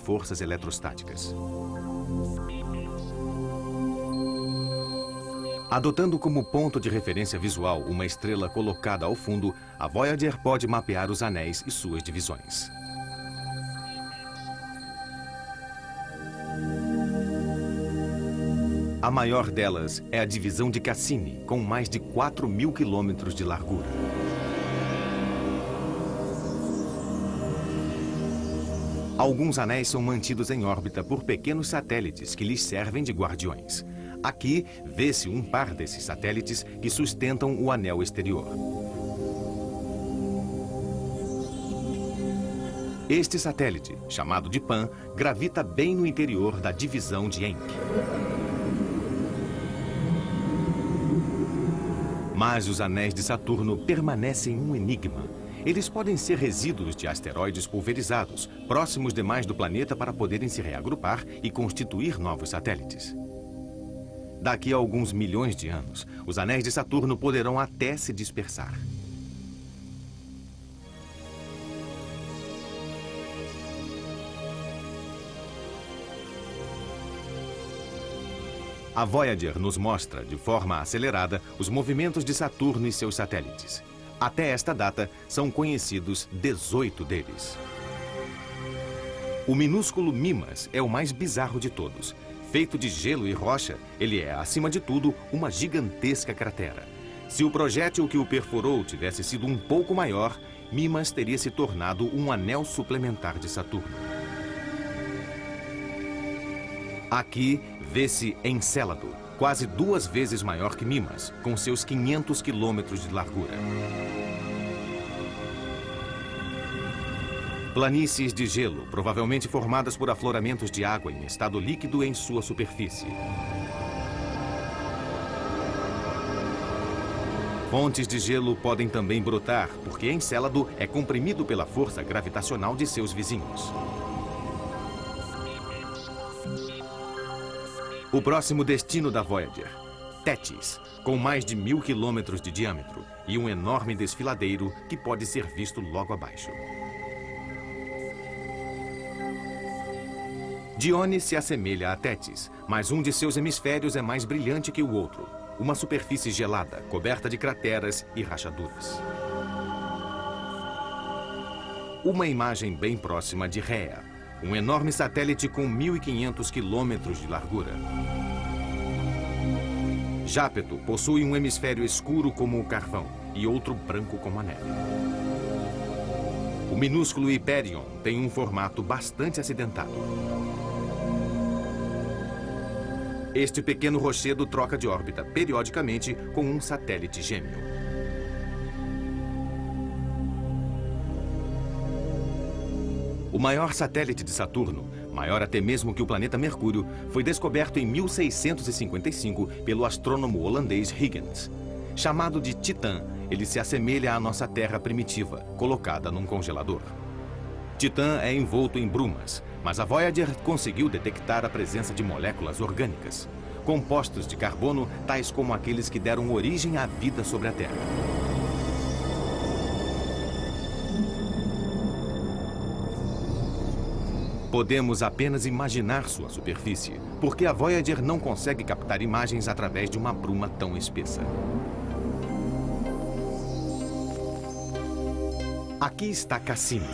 forças eletrostáticas. Adotando como ponto de referência visual uma estrela colocada ao fundo, a Voyager pode mapear os anéis e suas divisões. A maior delas é a divisão de Cassini, com mais de 4.000 quilômetros de largura. Alguns anéis são mantidos em órbita por pequenos satélites que lhes servem de guardiões. Aqui, vê-se um par desses satélites que sustentam o anel exterior. Este satélite, chamado de Pan, gravita bem no interior da divisão de Encke. Mas os anéis de Saturno permanecem um enigma. Eles podem ser resíduos de asteroides pulverizados, próximos demais do planeta para poderem se reagrupar e constituir novos satélites. Daqui a alguns milhões de anos, os anéis de Saturno poderão até se dispersar. A Voyager nos mostra, de forma acelerada, os movimentos de Saturno e seus satélites. Até esta data, são conhecidos 18 deles. O minúsculo Mimas é o mais bizarro de todos. Feito de gelo e rocha, ele é, acima de tudo, uma gigantesca cratera. Se o projétil que o perfurou tivesse sido um pouco maior, Mimas teria se tornado um anel suplementar de Saturno. Aqui, vê-se Encélado, quase 2 vezes maior que Mimas, com seus 500 quilômetros de largura. Planícies de gelo, provavelmente formadas por afloramentos de água em estado líquido em sua superfície. Fontes de gelo podem também brotar, porque Encélado é comprimido pela força gravitacional de seus vizinhos. O próximo destino da Voyager, Tétis, com mais de 1.000 quilômetros de diâmetro e um enorme desfiladeiro que pode ser visto logo abaixo. Dione se assemelha a Tétis, mas um de seus hemisférios é mais brilhante que o outro. Uma superfície gelada, coberta de crateras e rachaduras. Uma imagem bem próxima de Rhea, um enorme satélite com 1.500 quilômetros de largura. Jápeto possui um hemisfério escuro como o carvão e outro branco como a neve. O minúsculo Hyperion tem um formato bastante acidentado. Este pequeno rochedo troca de órbita periodicamente com um satélite gêmeo. O maior satélite de Saturno, maior até mesmo que o planeta Mercúrio, foi descoberto em 1655 pelo astrônomo holandês Huygens. Chamado de Titã, ele se assemelha à nossa Terra primitiva, colocada num congelador. Titã é envolto em brumas, mas a Voyager conseguiu detectar a presença de moléculas orgânicas, compostos de carbono, tais como aqueles que deram origem à vida sobre a Terra. Podemos apenas imaginar sua superfície, porque a Voyager não consegue captar imagens através de uma bruma tão espessa. Aqui está Cassini.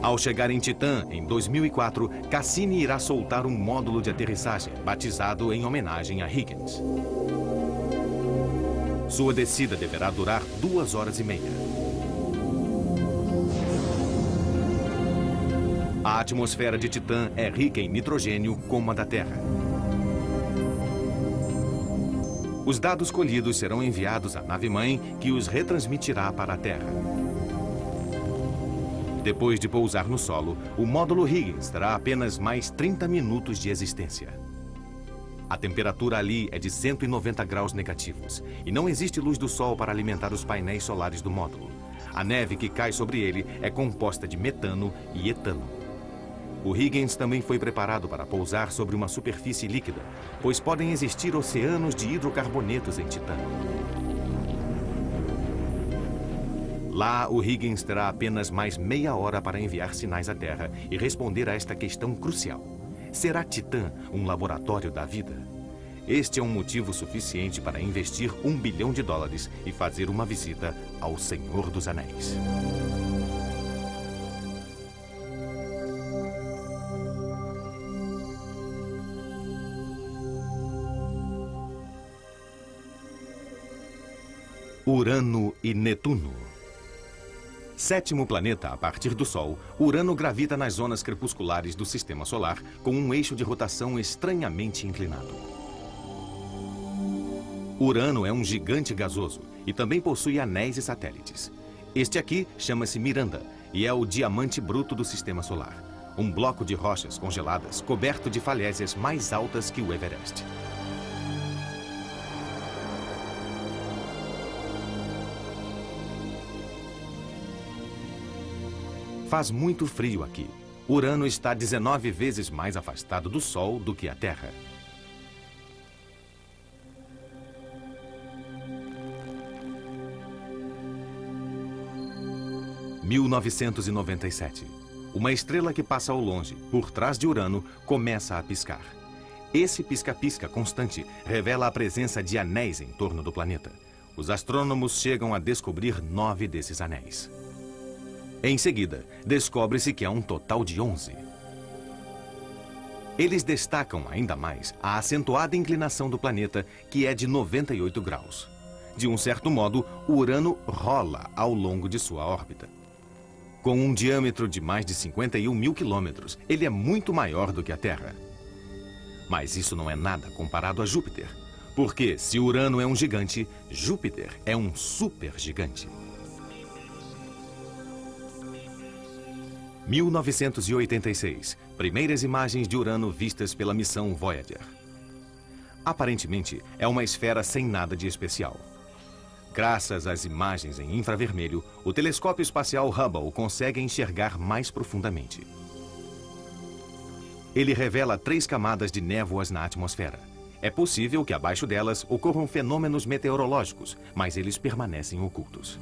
Ao chegar em Titã, em 2004, Cassini irá soltar um módulo de aterrissagem, batizado em homenagem a Huygens. Sua descida deverá durar 2 horas e meia. A atmosfera de Titã é rica em nitrogênio, como a da Terra. Os dados colhidos serão enviados à nave-mãe, que os retransmitirá para a Terra. Depois de pousar no solo, o módulo Huygens terá apenas mais 30 minutos de existência. A temperatura ali é de 190 graus negativos e não existe luz do sol para alimentar os painéis solares do módulo. A neve que cai sobre ele é composta de metano e etano. O Huygens também foi preparado para pousar sobre uma superfície líquida, pois podem existir oceanos de hidrocarbonetos em Titã. Lá, o Huygens terá apenas mais meia hora para enviar sinais à Terra e responder a esta questão crucial. Será Titã um laboratório da vida? Este é um motivo suficiente para investir $1 bilhão e fazer uma visita ao Senhor dos Anéis. Urano e Netuno. Sétimo planeta a partir do Sol, Urano gravita nas zonas crepusculares do Sistema Solar com um eixo de rotação estranhamente inclinado. Urano é um gigante gasoso e também possui anéis e satélites. Este aqui chama-se Miranda e é o diamante bruto do Sistema Solar, um bloco de rochas congeladas coberto de falésias mais altas que o Everest. Faz muito frio aqui. Urano está 19 vezes mais afastado do Sol do que a Terra. Em 1997, uma estrela que passa ao longe, por trás de Urano, começa a piscar. Esse pisca-pisca constante revela a presença de anéis em torno do planeta. Os astrônomos chegam a descobrir 9 desses anéis. Em seguida, descobre-se que há um total de 11. Eles destacam ainda mais a acentuada inclinação do planeta, que é de 98 graus. De um certo modo, o Urano rola ao longo de sua órbita. Com um diâmetro de mais de 51 mil quilômetros, ele é muito maior do que a Terra. Mas isso não é nada comparado a Júpiter, porque se Urano é um gigante, Júpiter é um supergigante. 1986. Primeiras imagens de Urano vistas pela missão Voyager. Aparentemente, é uma esfera sem nada de especial. Graças às imagens em infravermelho, o telescópio espacial Hubble consegue enxergar mais profundamente. Ele revela 3 camadas de névoas na atmosfera. É possível que abaixo delas ocorram fenômenos meteorológicos, mas eles permanecem ocultos.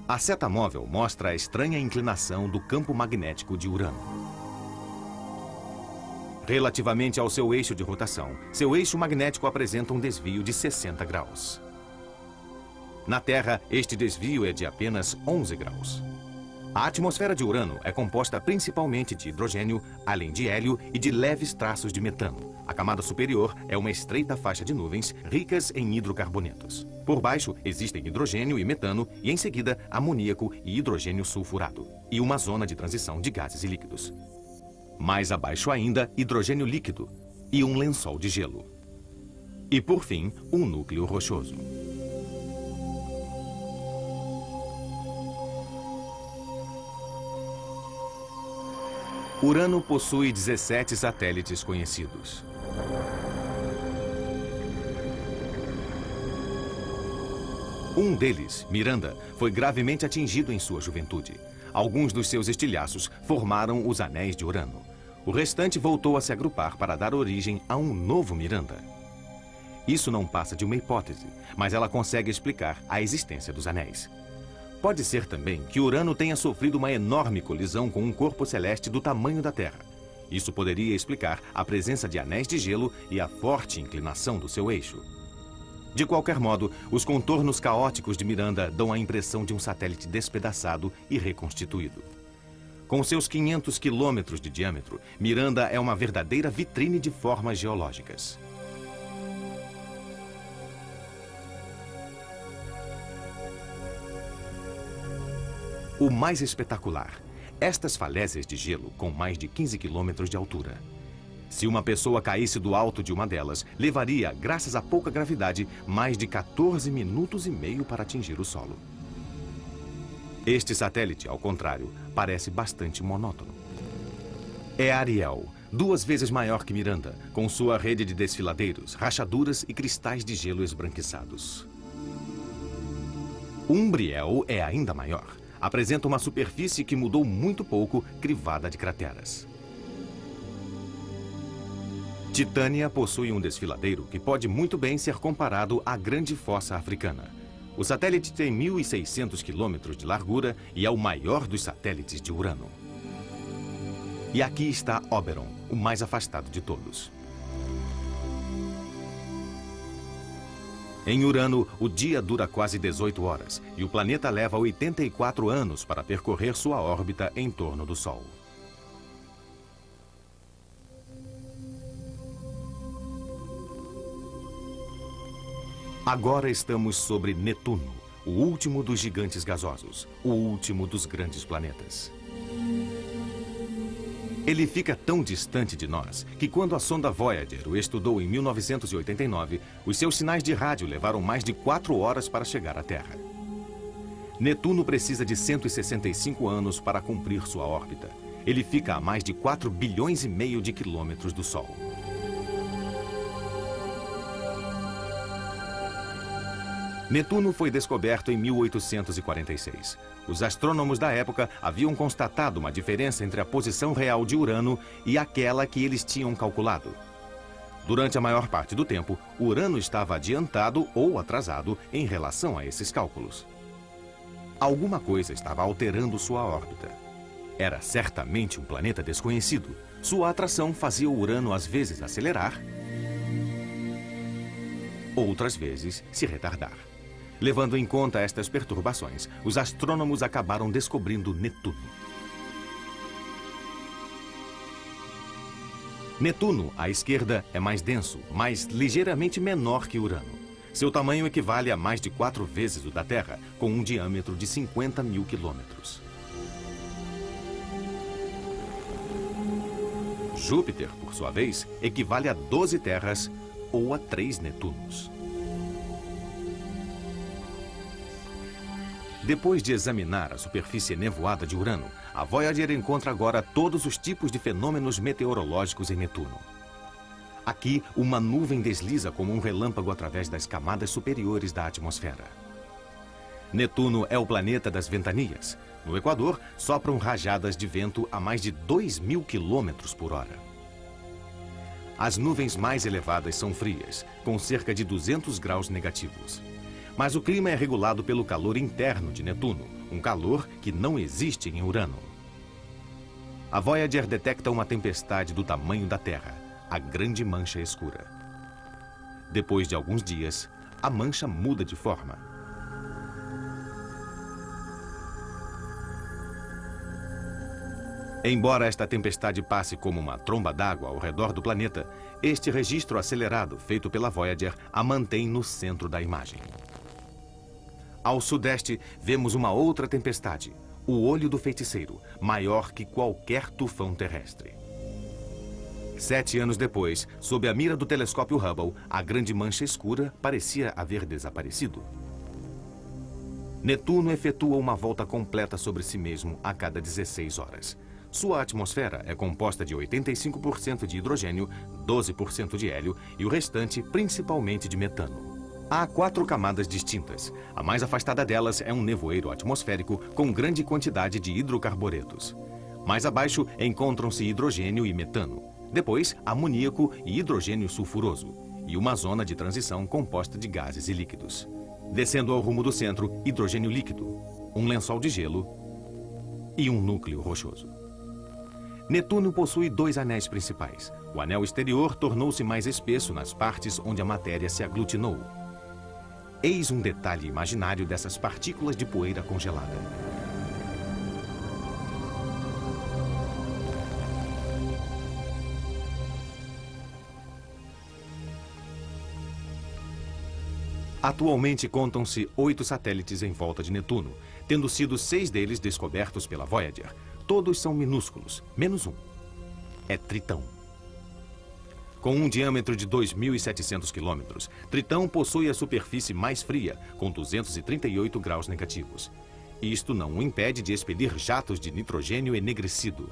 A seta móvel mostra a estranha inclinação do campo magnético de Urano. Relativamente ao seu eixo de rotação, seu eixo magnético apresenta um desvio de 60 graus. Na Terra, este desvio é de apenas 11 graus. A atmosfera de Urano é composta principalmente de hidrogênio, além de hélio e de leves traços de metano. A camada superior é uma estreita faixa de nuvens ricas em hidrocarbonetos. Por baixo existem hidrogênio e metano e, em seguida, amoníaco e hidrogênio sulfurado. E uma zona de transição de gases e líquidos. Mais abaixo ainda, hidrogênio líquido e um lençol de gelo. E, por fim, um núcleo rochoso. Urano possui 17 satélites conhecidos. Um deles, Miranda, foi gravemente atingido em sua juventude. Alguns dos seus estilhaços formaram os anéis de Urano. O restante voltou a se agrupar para dar origem a um novo Miranda. Isso não passa de uma hipótese, mas ela consegue explicar a existência dos anéis. Pode ser também que Urano tenha sofrido uma enorme colisão com um corpo celeste do tamanho da Terra. Isso poderia explicar a presença de anéis de gelo e a forte inclinação do seu eixo. De qualquer modo, os contornos caóticos de Miranda dão a impressão de um satélite despedaçado e reconstituído. Com seus 500 quilômetros de diâmetro, Miranda é uma verdadeira vitrine de formas geológicas. O mais espetacular, estas falésias de gelo com mais de 15 quilômetros de altura. Se uma pessoa caísse do alto de uma delas, levaria, graças à pouca gravidade, mais de 14 minutos e meio para atingir o solo. Este satélite, ao contrário, parece bastante monótono. É Ariel, 2 vezes maior que Miranda, com sua rede de desfiladeiros, rachaduras e cristais de gelo esbranquiçados. Umbriel é ainda maior. Apresenta uma superfície que mudou muito pouco, crivada de crateras. Titânia possui um desfiladeiro que pode muito bem ser comparado à Grande Fossa Africana. O satélite tem 1.600 quilômetros de largura e é o maior dos satélites de Urano. E aqui está Oberon, o mais afastado de todos. Em Urano, o dia dura quase 18 horas e o planeta leva 84 anos para percorrer sua órbita em torno do Sol. Agora estamos sobre Netuno, o último dos gigantes gasosos, o último dos grandes planetas. Ele fica tão distante de nós que quando a sonda Voyager o estudou em 1989, os seus sinais de rádio levaram mais de 4 horas para chegar à Terra. Netuno precisa de 165 anos para cumprir sua órbita. Ele fica a mais de 4 bilhões e meio de quilômetros do Sol. Netuno foi descoberto em 1846. Os astrônomos da época haviam constatado uma diferença entre a posição real de Urano e aquela que eles tinham calculado. Durante a maior parte do tempo, Urano estava adiantado ou atrasado em relação a esses cálculos. Alguma coisa estava alterando sua órbita. Era certamente um planeta desconhecido. Sua atração fazia o Urano às vezes acelerar, outras vezes se retardar. Levando em conta estas perturbações, os astrônomos acabaram descobrindo Netuno. Netuno, à esquerda, é mais denso, mas ligeiramente menor que Urano. Seu tamanho equivale a mais de 4 vezes o da Terra, com um diâmetro de 50 mil quilômetros. Júpiter, por sua vez, equivale a 12 terras ou a 3 Netunos. Depois de examinar a superfície nevoada de Urano, a Voyager encontra agora todos os tipos de fenômenos meteorológicos em Netuno. Aqui, uma nuvem desliza como um relâmpago através das camadas superiores da atmosfera. Netuno é o planeta das ventanias. No Equador, sopram rajadas de vento a mais de 2.000 quilômetros por hora. As nuvens mais elevadas são frias, com cerca de 200 graus negativos. Mas o clima é regulado pelo calor interno de Netuno, um calor que não existe em Urano. A Voyager detecta uma tempestade do tamanho da Terra, a Grande Mancha Escura. Depois de alguns dias, a mancha muda de forma. Embora esta tempestade passe como uma tromba d'água ao redor do planeta, este registro acelerado feito pela Voyager a mantém no centro da imagem. Ao sudeste, vemos uma outra tempestade, o Olho do Feiticeiro, maior que qualquer tufão terrestre. 7 anos depois, sob a mira do telescópio Hubble, a Grande Mancha Escura parecia haver desaparecido. Netuno efetua uma volta completa sobre si mesmo a cada 16 horas. Sua atmosfera é composta de 85% de hidrogênio, 12% de hélio e o restante principalmente de metano. Há 4 camadas distintas. A mais afastada delas é um nevoeiro atmosférico com grande quantidade de hidrocarburetos. Mais abaixo encontram-se hidrogênio e metano. Depois, amoníaco e hidrogênio sulfuroso. E uma zona de transição composta de gases e líquidos. Descendo ao rumo do centro, hidrogênio líquido, um lençol de gelo e um núcleo rochoso. Netuno possui 2 anéis principais. O anel exterior tornou-se mais espesso nas partes onde a matéria se aglutinou. Eis um detalhe imaginário dessas partículas de poeira congelada. Atualmente contam-se 8 satélites em volta de Netuno, tendo sido 6 deles descobertos pela Voyager. Todos são minúsculos, menos um. É Tritão. Com um diâmetro de 2.700 quilômetros, Tritão possui a superfície mais fria, com 238 graus negativos. Isto não o impede de expelir jatos de nitrogênio enegrecido.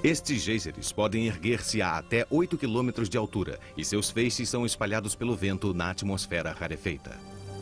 Estes geysers podem erguer-se a até 8 quilômetros de altura e seus feixes são espalhados pelo vento na atmosfera rarefeita.